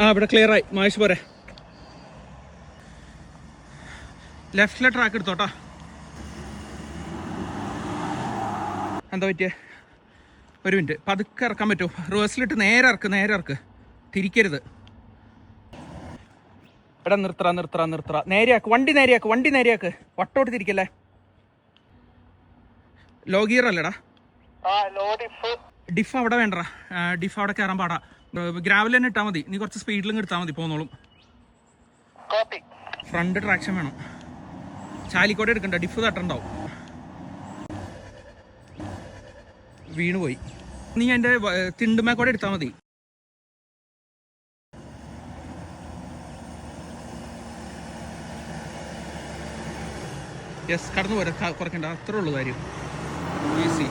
ആ ഇവിടെ ക്ലിയർ ആയി. മഹേഷ് പോരെ. ലെഫ്റ്റിലെ ട്രാക്ക് എടുത്തോട്ടാ. എന്താ പറ്റിയേ? ഒരു മിനിറ്റ്, പതുക്കെ ഇറക്കാൻ പറ്റുമോ? റിവേഴ്സിലിട്ട് നേരെ ഇറക്ക്, തിരിക്കരുത്. എടാ നിർത്തറ. നേരെയാക്ക് വണ്ടി നേരെയാക്ക്. വട്ടോട്ട് തിരിക്കല്ലേ. ലോ ഗിയർ അല്ലേടാ? ഡിഫ് അവിടെ വേണ്ടടാ. ഡിഫ് അവിടെ കയറാൻ പാടാ. ഗ്രാവൽ തന്നെ ഇട്ടാൽ മതി. നീ കുറച്ച് സ്പീഡിലും എടുത്താൽ മതി, പോന്നോളും. ഫ്രണ്ട് ട്രാക്ഷൻ വേണം. ചാലിക്കോടെ എടുക്കണ്ട, ഡിഫ് തട്ടുണ്ടാവും. വീണുപോയി. നീ എൻ്റെ തിണ്ടുമേ കൂടെ എടുത്താൽ മതി. യെസ്, കടന്നു പോരാ, കുറയ്ക്കണ്ട. അത്രേ ഉള്ളൂ കാര്യം. ഈസി.